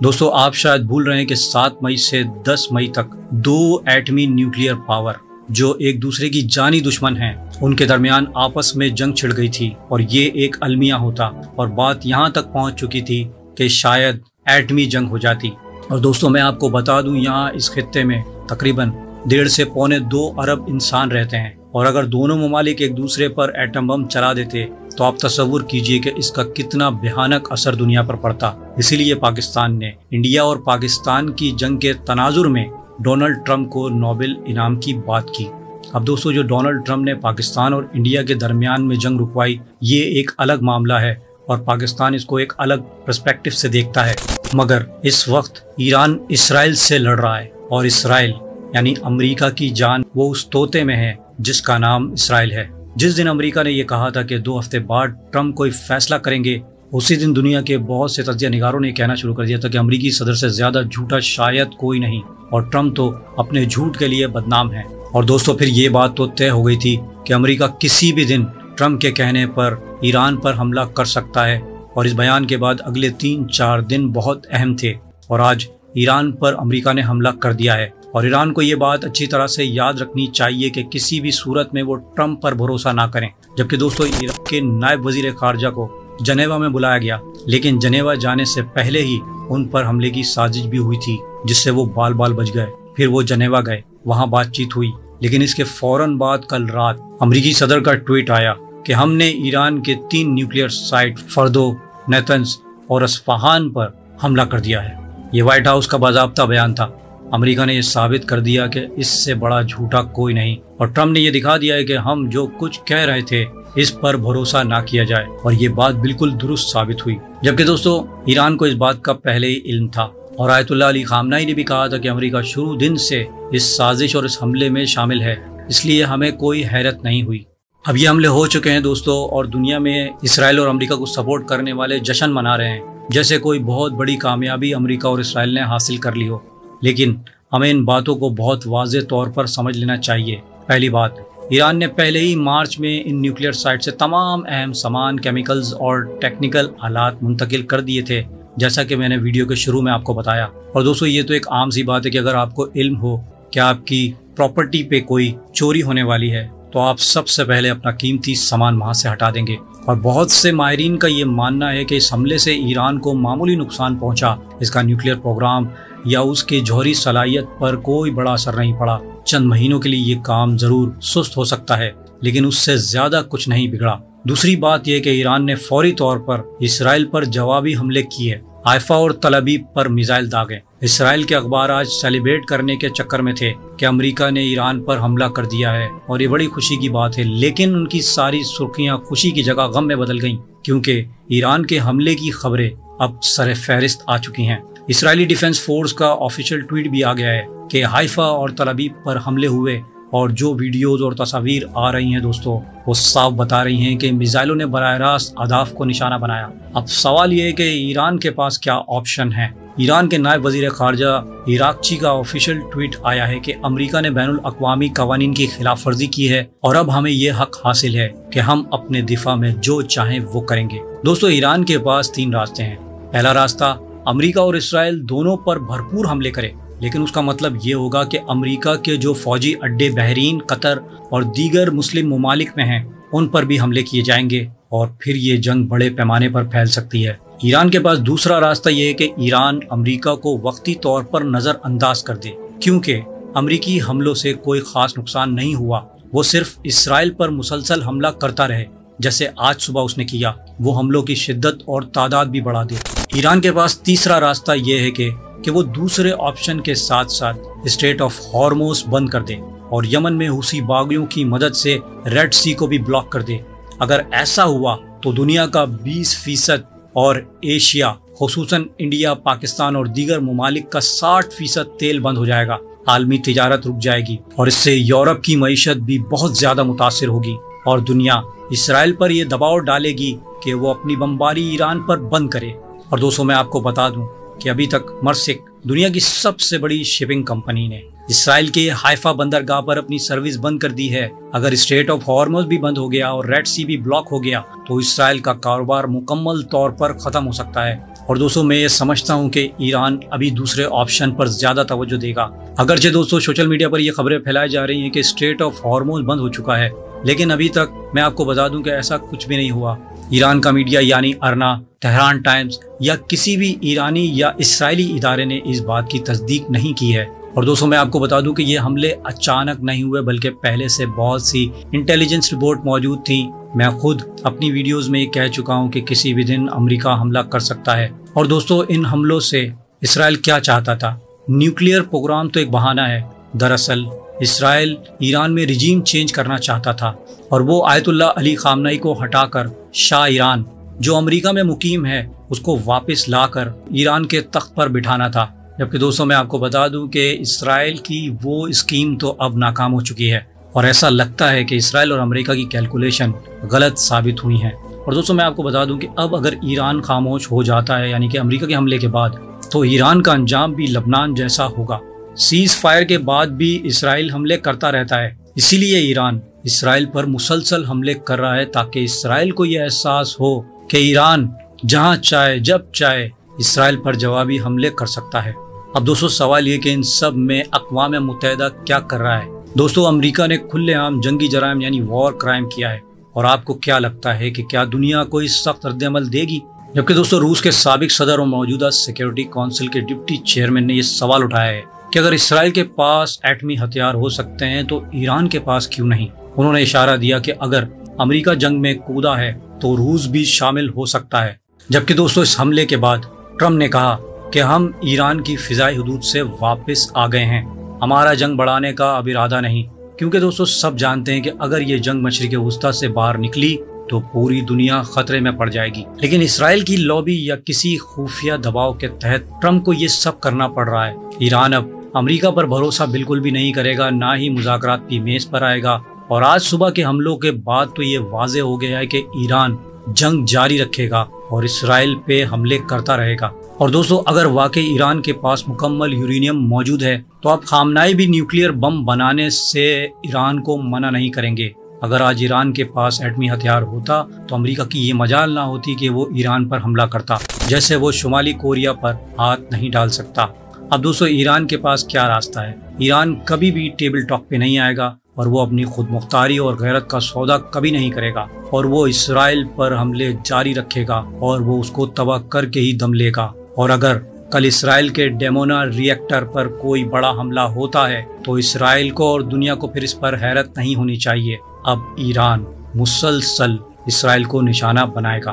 دوستو آپ شاید بھول رہے ہیں کہ 7 مئی سے 10 مئی تک 2 ایٹمی نیوکلیئر پاور جو ایک دوسرے کی جانی دشمن ہیں ان کے درمیان آپس میں جنگ چھڑ گئی تھی، اور یہ ایک المیہ ہوتا اور بات یہاں تک پہنچ چکی تھی کہ شاید ایٹمی جنگ ہو جاتی۔ اور دوستو میں آپ کو بتا دوں یہاں اس خطے میں تقریباً 1.5 سے 2 ارب انسان رہتے ہیں، اور اگر دونوں ممالک ایک دوسرے پر ایٹم بم چلا دیتے تو آپ تصور کیجئے کہ اس کا کتنا بھیانک اثر دنیا پر پڑتا۔ اسی لیے پاکستان نے انڈیا اور پاکستان کی جنگ کے تناظر میں ڈونلڈ ٹرمپ کو نوبل انعام کی بات کی۔ اب دوستو جو ڈونلڈ ٹرمپ نے پاکستان اور انڈیا کے درمیان میں جنگ رکوائی یہ ایک الگ معاملہ ہے، اور پاکستان اس کو ایک الگ پرسپیکٹو سے دیکھتا ہے، مگر اس وقت ایران اسرائیل سے لڑ رہا ہے، اور اسرائیل یعنی امریکہ کی جان وہ اس طوطے میں ہے جس کا نام اسرائیل ہے۔ جس دن امریکہ نے یہ کہا تھا کہ 2 ہفتے بعد ٹرمپ کوئی فیصلہ کریں گے، اسی دن دنیا کے بہت سے تجزیہ نگاروں نے کہنا شروع کر دیا تھا کہ امریکی صدر سے زیادہ جھوٹا شاید کوئی نہیں، اور ٹرمپ تو اپنے جھوٹ کے لیے بدنام ہے۔ اور دوستو پھر یہ بات تو طے ہو گئی تھی کہ امریکہ کسی بھی دن ٹرمپ کے کہنے پر ایران پر حملہ کر سکتا ہے، اور اس بیان کے بعد اگلے 3-4 دن بہت اہم تھے، اور آج ایران پر امریکہ نے حملہ کر دیا ہے۔ اور ایران کو یہ بات اچھی طرح سے یاد رکھنی چاہیے کہ کسی بھی صورت میں وہ ٹرمپ پر بھروسہ نہ کریں۔ جبکہ دوستو عراق کے نائب وزیر خارجہ کو جنیوا میں بلایا گیا، لیکن جنیوا جانے سے پہلے ہی ان پر حملے کی سازش بھی ہوئی تھی جس سے وہ بال بچ گئے۔ پھر وہ جنیوا گئے، وہاں بات چیت ہوئی، لیکن اس کے فوراً بعد کل رات امریکی صدر کا ٹویٹ آیا کہ ہم نے ایران کے 3 نیوکلیئر سائٹ فردو، نیتنز اور اصفہان پر حملہ کر دیا ہے۔ یہ وائٹ ہاؤس کا باضابطہ بیان تھا۔ امریکہ نے یہ ثابت کر دیا کہ اس سے بڑا جھوٹا کوئی نہیں، اور ٹرمپ نے یہ دکھا دیا ہے کہ ہم جو کچھ کہہ رہے تھے اس پر بھروسہ نہ کیا جائے، اور یہ بات بالکل درست ثابت ہوئی۔ جبکہ دوستو ایران کو اس بات کا پہلے ہی علم تھا، اور آیت اللہ علی خامنہئی نے بھی کہا تھا کہ امریکہ شروع دن سے اس سازش اور اس حملے میں شامل ہے، اس لیے ہمیں کوئی حیرت نہیں ہوئی۔ اب یہ حملے ہو چکے ہیں دوستو، اور دنیا میں اسرائیل اور امریکہ کو سپورٹ کرنے والے جشن منا رہے ہیں جیسے کوئی بہت بڑی کامیابی امریکہ اور اسرائیل نے حاصل کر لی ہو۔ لیکن ہمیں ان باتوں کو بہت واضح طور پر سمجھ لینا چاہیے۔ پہلی بات، ایران نے پہلے ہی مارچ میں ان نیوکلیئر سائٹ سے تمام اہم سامان، کیمیکلز اور ٹیکنیکل آلات منتقل کر دیے تھے، جیسا کہ میں نے ویڈیو کے شروع میں آپ کو بتایا۔ اور دوستو یہ تو ایک عام سی بات ہے کہ اگر آپ کو علم ہو کہ آپ کی پراپرٹی پہ کوئی چوری ہونے والی ہے تو آپ سب سے پہلے اپنا قیمتی سامان وہاں سے ہٹا دیں گے۔ اور بہت سے ماہرین کا یہ ماننا ہے کہ اس حملے سے ایران کو معمولی نقصان پہنچا، اس کا نیوکلیئر پروگرام یا اس کی جوہری صلاحیت پر کوئی بڑا اثر نہیں پڑا۔ چند مہینوں کے لیے یہ کام ضرور سست ہو سکتا ہے، لیکن اس سے زیادہ کچھ نہیں بگڑا۔ دوسری بات یہ کہ ایران نے فوری طور پر اسرائیل پر جوابی حملے کیے، حیفا اور تل ابیب پر میزائل داغے۔ اسرائیل کے اخبار آج سیلیبریٹ کرنے کے چکر میں تھے کہ امریکہ نے ایران پر حملہ کر دیا ہے، اور یہ بڑی خوشی کی بات ہے، لیکن ان کی ساری سرخیاں خوشی کی جگہ غم میں بدل گئیں، کیونکہ ایران کے حملے کی خبریں اب سر فہرست آ چکی ہیں۔ اسرائیلی ڈیفنس فورس کا آفیشیل ٹویٹ بھی آ گیا ہے کہ حیفا اور تل ابیب پر حملے ہوئے، اور جو ویڈیوز اور تصاویر آ رہی ہیں دوستو وہ صاف بتا رہی ہیں کہ میزائلوں نے براہ راست اہداف کو نشانہ بنایا۔ اب سوال یہ ہے کہ ایران کے پاس کیا آپشن ہے۔ ایران کے نائب وزیر خارجہ عراقچی کا آفیشیل ٹویٹ آیا ہے کہ امریکہ نے بین الاقوامی قوانین کی خلاف ورزی کی ہے، اور اب ہمیں یہ حق حاصل ہے کہ ہم اپنے دفاع میں جو چاہیں وہ کریں گے۔ دوستو ایران کے پاس 3 راستے ہیں۔ پہلا راستہ، امریکہ اور اسرائیل دونوں پر بھرپور حملے کرے، لیکن اس کا مطلب یہ ہوگا کہ امریکہ کے جو فوجی اڈے بحرین، قطر اور دیگر مسلم ممالک میں ہیں ان پر بھی حملے کیے جائیں گے، اور پھر یہ جنگ بڑے پیمانے پر پھیل سکتی ہے۔ ایران کے پاس دوسرا راستہ یہ ہے کہ ایران امریکہ کو وقتی طور پر نظر انداز کر دے، کیونکہ امریکی حملوں سے کوئی خاص نقصان نہیں ہوا، وہ صرف اسرائیل پر مسلسل حملہ کرتا رہے جیسے آج صبح اس نے کیا، وہ حملوں کی شدت اور تعداد بھی بڑھا دے۔ ایران کے پاس تیسرا راستہ یہ ہے کہ وہ دوسرے آپشن کے ساتھ ساتھ اسٹریٹ آف ہارموز بند کر دے، اور یمن میں حوثی باغیوں کی مدد سے ریڈ سی کو بھی بلاک کر دے۔ اگر ایسا ہوا تو دنیا کا 20% اور ایشیا خصوصاً انڈیا، پاکستان اور دیگر ممالک کا 60% تیل بند ہو جائے گا، عالمی تجارت رک جائے گی، اور اس سے یورپ کی معیشت بھی بہت زیادہ متاثر ہوگی، اور دنیا اسرائیل پر یہ دباؤ ڈالے گی کہ وہ اپنی بمباری ایران پر بند کرے۔ اور دوستوں میں آپ کو بتا دوں کہ ابھی تک مرسک دنیا کی سب سے بڑی شپنگ کمپنی نے اسرائیل کے حیفا بندرگاہ پر اپنی سروس بند کر دی ہے۔ اگر اسٹریٹ آف ہارموز بھی بند ہو گیا اور ریڈ سی بھی بلاک ہو گیا تو اسرائیل کا کاروبار مکمل طور پر ختم ہو سکتا ہے، اور دوستوں میں یہ سمجھتا ہوں کہ ایران ابھی دوسرے آپشن پر زیادہ توجہ دے گا۔ اگرچہ دوستوں سوشل میڈیا پر یہ خبریں پھیلائی جا رہی ہیں کہ اسٹریٹ آف ہارموز بند ہو چکا ہے، لیکن ابھی تک میں آپ کو بتا دوں کہ ایسا کچھ بھی نہیں ہوا۔ ایران کا میڈیا یعنی ارنا، تہران ٹائمز یا کسی بھی ایرانی یا اسرائیلی ادارے نے اس بات کی تصدیق نہیں کی ہے۔ اور دوستوں میں آپ کو بتا دوں کہ یہ حملے اچانک نہیں ہوئے، بلکہ پہلے سے بہت سی انٹیلیجنس رپورٹ موجود تھیں۔ میں خود اپنی ویڈیوز میں یہ کہہ چکا ہوں کہ کسی بھی دن امریکہ حملہ کر سکتا ہے۔ اور دوستوں ان حملوں سے اسرائیل کیا چاہتا تھا؟ نیوکلیئر پروگرام تو ایک بہانہ ہے۔ دراصل اسرائیل ایران میں رجیم چینج کرنا چاہتا تھا، اور وہ آیت اللہ علی خامنئی کو ہٹا کر شاہ ایران جو امریکہ میں مقیم ہے اس کو واپس لا کر ایران کے تخت پر بٹھانا تھا۔ جبکہ دوستوں میں آپ کو بتا دوں کہ اسرائیل کی وہ اسکیم تو اب ناکام ہو چکی ہے، اور ایسا لگتا ہے کہ اسرائیل اور امریکہ کی کیلکولیشن غلط ثابت ہوئی ہیں۔ اور دوستوں میں آپ کو بتا دوں کہ اب اگر ایران خاموش ہو جاتا ہے، یعنی کہ امریکہ کے حملے کے بعد، تو ایران کا انجام بھی لبنان جیسا ہوگا۔ سیز فائر کے بعد بھی اسرائیل حملے کرتا رہتا ہے، اسی لیے ایران اسرائیل پر مسلسل حملے کر رہا ہے تاکہ اسرائیل کو یہ احساس ہو کہ ایران جہاں چاہے جب چاہے اسرائیل پر جوابی حملے کر سکتا ہے۔ اب دوستو سوال یہ کہ ان سب میں اقوام متحدہ کیا کر رہا ہے؟ دوستو امریکہ نے کھلے عام جنگی جرائم یعنی وار کرائم کیا ہے، اور آپ کو کیا لگتا ہے کہ کیا دنیا کوئی سخت رد عمل دے گی؟ جبکہ دوستو روس کے سابق صدر اور موجودہ سیکیورٹی کونسل کے ڈپٹی چیئرمین نے یہ سوال اٹھایا ہے کہ اگر اسرائیل کے پاس ایٹمی ہتھیار ہو سکتے ہیں تو ایران کے پاس کیوں نہیں؟ انہوں نے اشارہ دیا کہ اگر امریکہ جنگ میں کودا ہے تو روس بھی شامل ہو سکتا ہے۔ جبکہ دوستو اس حملے کے بعد ٹرمپ نے کہا کہ ہم ایران کی فضائی حدود سے واپس آ گئے ہیں، ہمارا جنگ بڑھانے کا اب ارادہ نہیں، کیونکہ دوستو سب جانتے ہیں کہ اگر یہ جنگ مشرق وسطیٰ سے باہر نکلی تو پوری دنیا خطرے میں پڑ جائے گی۔ لیکن اسرائیل کی لابی یا کسی خفیہ دباؤ کے تحت ٹرمپ کو یہ سب کرنا پڑ رہا ہے۔ ایران اب امریکہ پر بھروسہ بالکل بھی نہیں کرے گا، نہ ہی مذاکرات کی میز پر آئے گا، اور آج صبح کے حملوں کے بعد تو یہ واضح ہو گیا ہے کہ ایران جنگ جاری رکھے گا اور اسرائیل پہ حملے کرتا رہے گا۔ اور دوستو اگر واقعی ایران کے پاس مکمل یورینیم موجود ہے تو اب خامنئی بھی نیوکلیئر بم بنانے سے ایران کو منع نہیں کریں گے۔ اگر آج ایران کے پاس ایٹمی ہتھیار ہوتا تو امریکہ کی یہ مجال نہ ہوتی کہ وہ ایران پر حملہ کرتا، جیسے وہ شمالی کوریا پر ہاتھ نہیں ڈال سکتا۔ اب دوستو ایران کے پاس کیا راستہ ہے؟ ایران کبھی بھی ٹیبل ٹاک پہ نہیں آئے گا، اور وہ اپنی خود مختاری اور غیرت کا سودا کبھی نہیں کرے گا، اور وہ اسرائیل پر حملے جاری رکھے گا، اور وہ اس کو تباہ کر کے ہی دم لے گا۔ اور اگر کل اسرائیل کے ڈیمونا ری ایکٹر پر کوئی بڑا حملہ ہوتا ہے تو اسرائیل کو اور دنیا کو پھر اس پر حیرت نہیں ہونی چاہیے۔ اب ایران مسلسل اسرائیل کو نشانہ بنائے گا،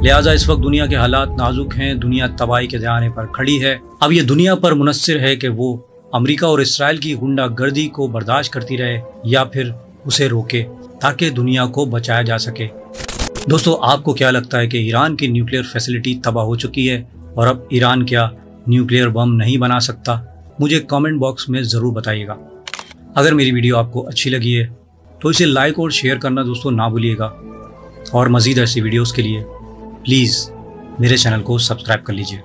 لہٰذا اس وقت دنیا کے حالات نازک ہیں، دنیا تباہی کے دہانے پر کھڑی ہے۔ اب یہ دنیا پر منحصر ہے کہ وہ امریکہ اور اسرائیل کی غنڈہ گردی کو برداشت کرتی رہے یا پھر اسے روکے تاکہ دنیا کو بچایا جا سکے۔ دوستو آپ کو کیا لگتا ہے کہ ایران کی نیوکلیئر فیسلٹی تباہ ہو چکی ہے اور اب ایران کیا نیوکلیئر بم نہیں بنا سکتا؟ مجھے کامنٹ باکس میں ضرور بتائیے گا۔ اگر میری ویڈیو آپ کو اچھی لگی ہے تو اسے لائک اور شیئر کرنا دوستو نہ بھولیے گا، اور مزید ایسی ویڈیوز کے لیے پلیز میرے چینل کو سبسکرائب کر لیجئے۔